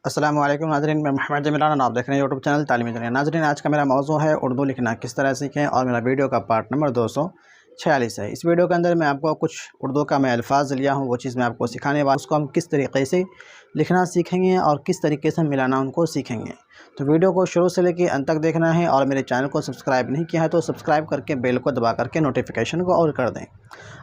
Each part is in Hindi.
अस्सलाम वालेकुम नाज़रीन, मैं मोहम्मद जमीलान, आप देख रहे हैं यूट्यूब चैनल तालीमी दुनिया। नाज़रीन, आज का मेरा मौजू है उर्दू लिखना किस तरह सीखें और मेरा वीडियो का पार्ट नंबर 246 है। इस वीडियो के अंदर मैं आपको कुछ उर्दू का मैं अल्फाज लिया हूँ, वो चीज़ मैं आपको सिखाने वाला, उसको हम किस तरीके से लिखना सीखेंगे और किस तरीके से मिलाना उनको सीखेंगे। तो वीडियो को शुरू से लेकर अंत तक देखना है और मेरे चैनल को सब्सक्राइब नहीं किया है तो सब्सक्राइब करके बेल को दबा करके नोटिफिकेशन को ऑल कर दें।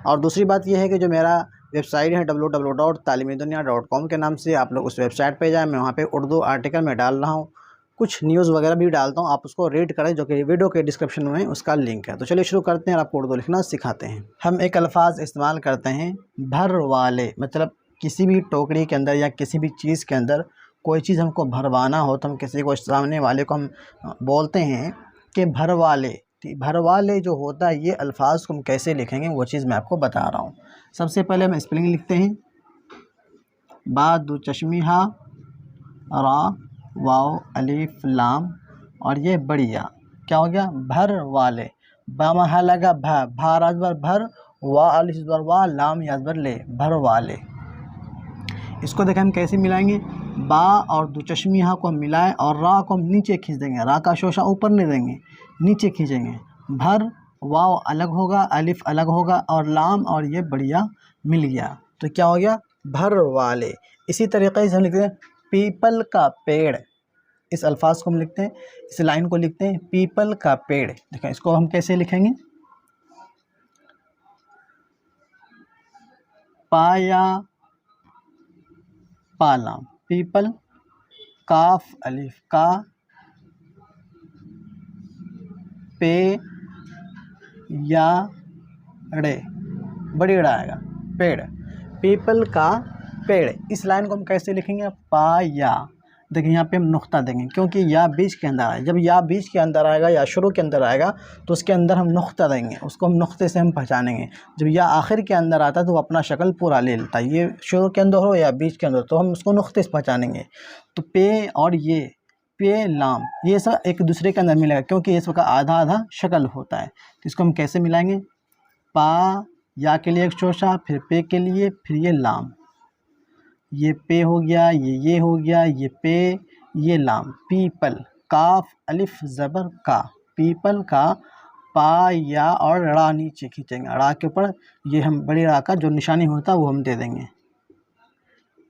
और दूसरी बात यह है कि जो मेरा वेबसाइट है www.talimidunia.com के नाम से, आप लोग उस वेबसाइट पे जाएं। मैं वहाँ पे उर्दू आर्टिकल में डाल रहा हूँ, कुछ न्यूज़ वगैरह भी डालता हूँ, आप उसको रीड करें, जो कि वीडियो के डिस्क्रिप्शन में उसका लिंक है। तो चलिए शुरू करते हैं और आपको उर्दू लिखना सिखाते हैं। हम एक अल्फाज इस्तेमाल करते हैं भर वाले, मतलब किसी भी टोकरी के अंदर या किसी भी चीज़ के अंदर कोई चीज़ हमको भरवाना हो तो हम किसी को, सामने वाले को हम बोलते हैं कि भर वाले। भर वाले जो होता है, ये अल्फाज को हम कैसे लिखेंगे वो चीज़ मैं आपको बता रहा हूँ। सबसे पहले हम स्पेलिंग लिखते हैं, बा दो चश्मी हा, रा वाव अलिफ लाम, और ये बढ़िया क्या हो गया, भर वाले। बा महा लगा भा, भा राजबर भर, वा अलिफ वा, लाम याजबर ले, भर वाले। इसको देखें हम कैसे मिलाएंगे, बा और दो चश्मी हा को हम मिलाएं और रा को हम नीचे खींच देंगे, रा का शोशा ऊपर नहीं देंगे, नीचे खींचेंगे। भर, वाव अलग होगा, अलिफ अलग होगा और लाम और ये बढ़िया मिल गया, तो क्या हो गया, भर वाले। इसी तरीके से हम लिखते हैं पीपल का पेड़। इस अल्फाज को हम लिखते हैं, इस लाइन को लिखते हैं पीपल का पेड़। देखें इसको हम कैसे लिखेंगे, पाया पालाम, पीपल, काफ अलिफ का, पे या ड़े, बड़ी ड़ा आएगा, पेड़, पीपल का पेड़। इस लाइन को हम कैसे लिखेंगे, पा या। देखिए यहाँ पे हम नुक्ता देंगे क्योंकि या बीच के अंदर आए, जब या बीच के अंदर आएगा या शुरू के अंदर आएगा तो उसके अंदर हम नुक्ता देंगे, उसको हम नुक्ते से हम पहचानेंगे। जब या आखिर के अंदर आता है तो वो अपना शक्ल पूरा ले लेता है, ये शुरू के अंदर हो या बीच के अंदर, तो हम उसको नुक्ते से पहचानेंगे। तो पे और ये पे लाम, ये सब एक दूसरे के अंदर मिलेगा क्योंकि ये सबका आधा आधा शक्ल होता है। तो इसको हम कैसे मिलाएंगे, पा या के लिए एक शोशा, फिर पे के लिए, फिर ये लाम, ये पे हो गया, ये हो गया, ये पे, ये लाम, पीपल, काफ अलिफ ज़बर का, पीपल का, पा या और ड़ा नीचे खींचेंगे, ड़ा के ऊपर ये हम बड़ी ड़ा का जो निशानी होता है वो हम दे देंगे,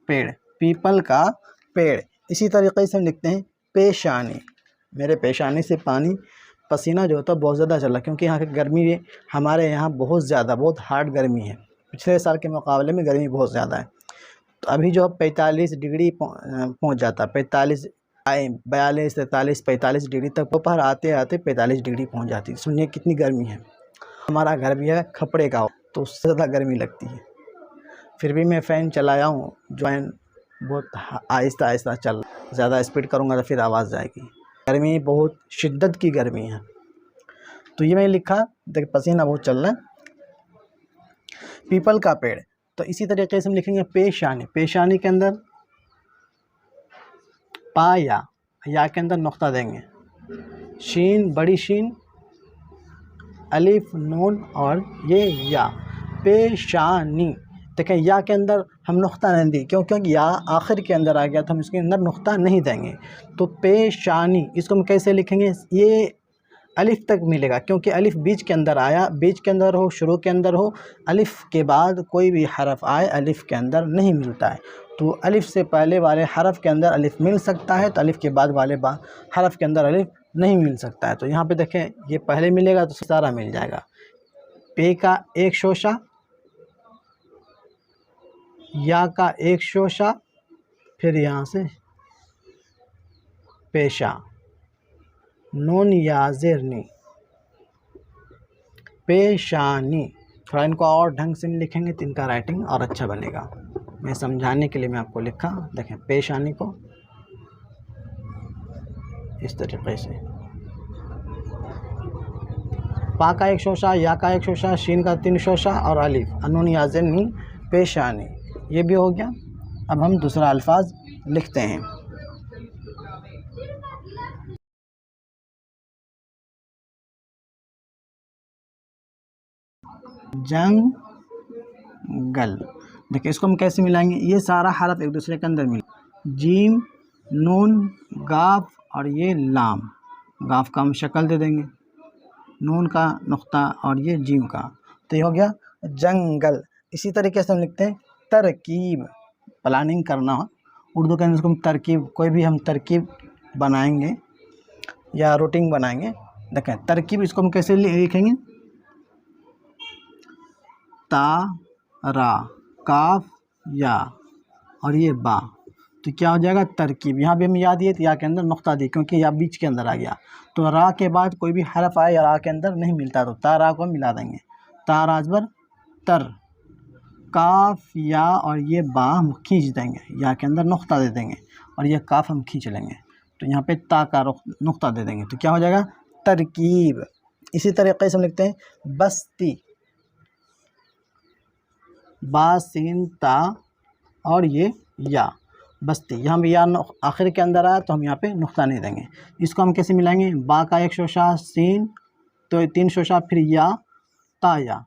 पेड़, पीपल का पेड़। इसी तरीके से हम लिखते हैं पेशानी, मेरे पेशानी से पानी, पसीना जो होता है बहुत ज़्यादा चला क्योंकि यहाँ की गर्मी, हमारे यहाँ बहुत ज़्यादा, बहुत हार्ड गर्मी है, पिछले साल के मुकाबले में गर्मी बहुत ज़्यादा है। तो अभी जो 45 डिग्री पहुँच जाता है, 45 42 43 45 डिग्री तक, दोपहर आते आते 45 डिग्री पहुँच जाती है। सुनिए कितनी गर्मी है। हमारा घर भी है खपड़े का, तो उससे ज़्यादा गर्मी लगती है, फिर भी मैं फ़ैन चलाया हूँ, जो फैन बहुत आहिस्ता आहिस्ता चल, ज़्यादा स्पीड करूँगा तो फिर आवाज़ जाएगी। गर्मी बहुत शिद्दत की गर्मी है। तो ये मैंने लिखा, देख पसीना बहुत चल रहा है, पीपल का पेड़। तो इसी तरीके से हम लिखेंगे पेशानी, पेशानी के अंदर पा या के अंदर नुक्ता देंगे, शीन बड़ी शीन, अलिफ नून और ये या, पेशानी। देखें या के अंदर हम नुक्ता नहीं दी क्योंकि या आखिर के अंदर आ गया तो हम इसके अंदर नुक्ता नहीं देंगे। तो पेशानी, इसको हम कैसे लिखेंगे, ये अलिफ तक मिलेगा क्योंकि अलिफ बीच के अंदर आया, बीच के अंदर हो, शुरू के अंदर हो, अलिफ के बाद कोई भी हरफ आए अलिफ के अंदर नहीं मिलता है। तो अलिफ से पहले वाले हरफ के अंदर अलिफ मिल सकता है, तो अलिफ के बाद वाले हरफ के अंदर अलिफ नहीं मिल सकता है। तो यहाँ पे देखें ये पहले मिलेगा तो सारा मिल जाएगा। पे का एक शोशा, या का एक शोशा, फिर यहाँ से पेशा, नून या ज़ेरनी, पेशानी। थोड़ा इनको और ढंग से लिखेंगे तो इनका राइटिंग और अच्छा बनेगा। मैं समझाने के लिए मैं आपको लिखा, देखें पेशानी को इस तरीके से, पा का एक शोशा, या का एक शोशा, शीन का 3 शोशा और अलिफ, नून या ज़ेरनी, पेशानी, ये भी हो गया। अब हम दूसरा अल्फाज लिखते हैं, जंगल। देखिए इसको हम कैसे मिलाएंगे, ये सारा हरफ एक दूसरे के अंदर मिल, जीम नून, गाफ और ये लाम। गाफ का हम शक्ल दे देंगे, नून का नुक्ता और ये जीम का, तो ये हो गया जंगल। इसी तरीके से हम लिखते हैं तरकीब। प्लानिंग करना उर्दू के अंदर इसको हम तरकीब, कोई भी हम तरकीब बनाएंगे या रूटीन बनाएंगे। देखें तरकीब, इसको हम कैसे लिखेंगे? ता, रा, काफ, या और ये बा, तो क्या हो जाएगा? तरकीब। यहाँ भी हम या दिए तो या के अंदर नुक्ता दिए क्योंकि या बीच के अंदर आ गया। तो रा के बाद कोई भी हरफ आए या रा के अंदर नहीं मिलता तो ता रा को मिला देंगे। ता राजबर तर, काफ या और ये बा हम खींच देंगे, या के अंदर नुक्ता दे देंगे और ये काफ हम खींच लेंगे, तो यहाँ पे ता का नुक्ता दे देंगे, तो क्या हो जाएगा? तरकीब। इसी तरीके से हम लिखते हैं बस्ती। बा, सीन, ता और ये या, बस्ती। यहाँ भी या आखिर के अंदर आया तो हम यहाँ पे नुक्ता नहीं देंगे। इसको हम कैसे मिलाएंगे? बा का एक शोशा, सीन तो 3 शोशा, फिर या, ता या।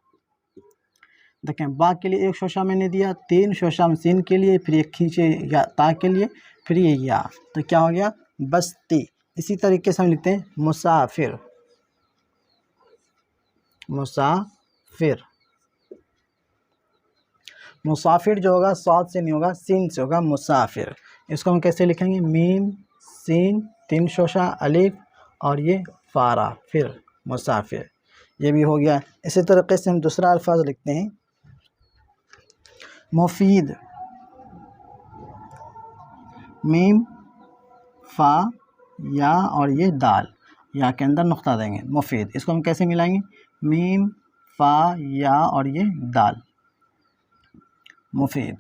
देखें बा के लिए एक शोशा मैंने दिया, 3 शोशा हम सीन के लिए, फिर एक खींचे या ता के लिए, फिर ये या, तो क्या हो गया? बस्ती। इसी तरीके से हम लिखते हैं मुसाफिर। मुसाफिर, मुसाफिर जो होगा स्वाद से नहीं होगा, सीन से होगा मुसाफिर। इसको हम कैसे लिखेंगे? मीम, सीन, 3 शोशा, अलिफ और ये फारा, फिर मुसाफिर। ये भी हो गया। इसी तरीके से हम दूसरा अल्फाज लिखते हैं मुफीद। मीम, फा, या और ये दाल, या के अंदर नुक्ता देंगे, मुफीद। इसको हम कैसे मिलाएंगे? मीम, फा, या और ये दाल, मुफीद।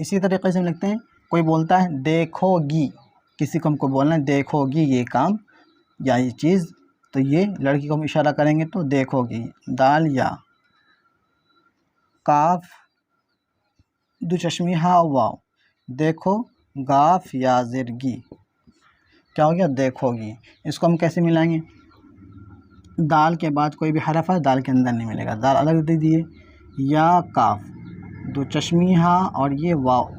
इसी तरीके से हम लिखते हैं, कोई बोलता है देखोगी, किसी को हमको बोलना है देखोगी ये काम या ये चीज़, तो ये लड़की को हम इशारा करेंगे तो देखोगी, दाल या, काफ, दो चश्मी हा वाव, देखो, गाफ या ज़िरगी, क्या हो गया? देखोगी। इसको हम कैसे मिलाएंगे? दाल के बाद कोई भी हरफ है दाल के अंदर नहीं मिलेगा, दाल अलग दे दिए, या काफ, दो चश्मी हा और ये वाव,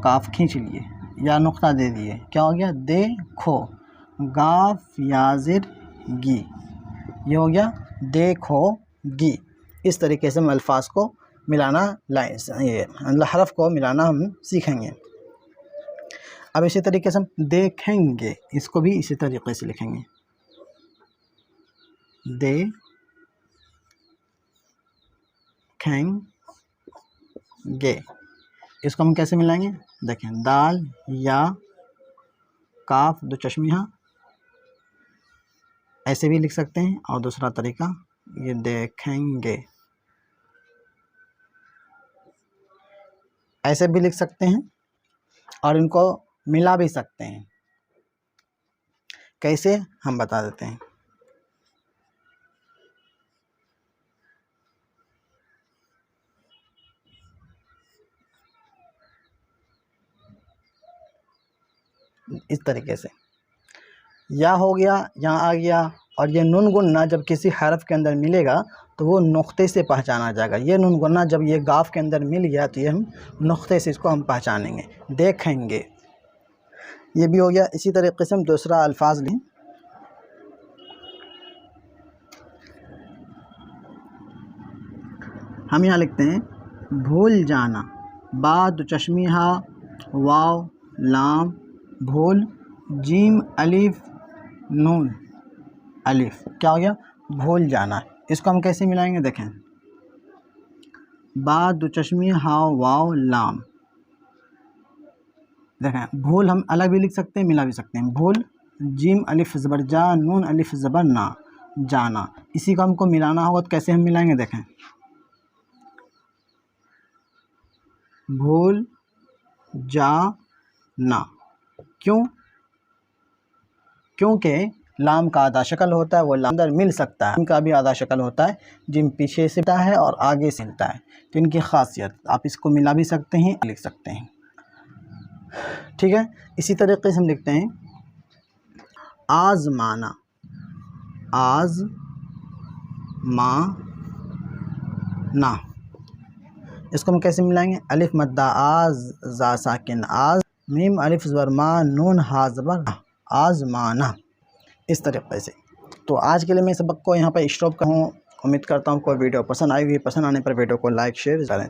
काफ खींच लिए, या नुक्ता दे दिए, क्या हो गया? देखो, गाफ याजिर गी, ये हो गया देखोगी। इस तरीके से हम अल्फाज को मिलाना ये हरफ को मिलाना हम सीखेंगे। अब इसी तरीके से हम देखेंगे, इसको भी इसी तरीके से लिखेंगे, देखेंगे। इसको हम कैसे मिलाएंगे? देखें दाल या काफ, दो चश्मिया, ऐसे भी लिख सकते हैं, और दूसरा तरीका ये देखेंगे, ऐसे भी लिख सकते हैं, और इनको मिला भी सकते हैं। कैसे हम बता देते हैं। इस तरीके से या हो गया, यहाँ आ गया, और ये नून गुन्ना जब किसी हरफ के अंदर मिलेगा तो वो नुक्ते से पहचाना जाएगा। ये नून गुन्ना जब ये गाफ के अंदर मिल गया तो ये हम नुक्ते से इसको हम पहचानेंगे, देखेंगे। ये भी हो गया। इसी तरीके से हम दूसरा अल्फाज लें, हम यहाँ लिखते हैं भूल जाना, बाद चश्मी हा वाव लाम भूल, जीम अलिफ नून अलिफ, क्या हो गया? भूल जाना। इसको हम कैसे मिलाएंगे? देखें बाद चश्मी हा वाव लाम, देखें भूल हम अलग भी लिख सकते हैं, मिला भी सकते हैं। भूल, जीम अलिफ ज़बर जा, नून अलिफ ज़बर ना, जाना। इसी को हमको मिलाना होगा तो कैसे हम मिलाएंगे? देखें भूल जा ना, क्यों? क्योंकि लाम का आधा शक्ल होता है, वो लाम अंदर मिल सकता है, इनका भी आधा शक्ल होता है, जिम पीछे से मिलता है और आगे से मिलता है, तो इनकी खासियत, आप इसको मिला भी सकते हैं, लिख सकते हैं, ठीक है। इसी तरीके से हम लिखते हैं आज़माना, आज़माना, इसको हम कैसे मिलाएंगे? अलिफ मद्दा आज जा साकिन आज, मीम अलिफ ज़बर मा नून हा ज़बर आज़माना, इस तरीके से। तो आज के लिए मैं सबक को यहाँ पर स्टॉप करूँ। उम्मीद करता हूँ कोई वीडियो पसंद आई हुई, पसंद आने पर वीडियो को लाइक शेयर करें।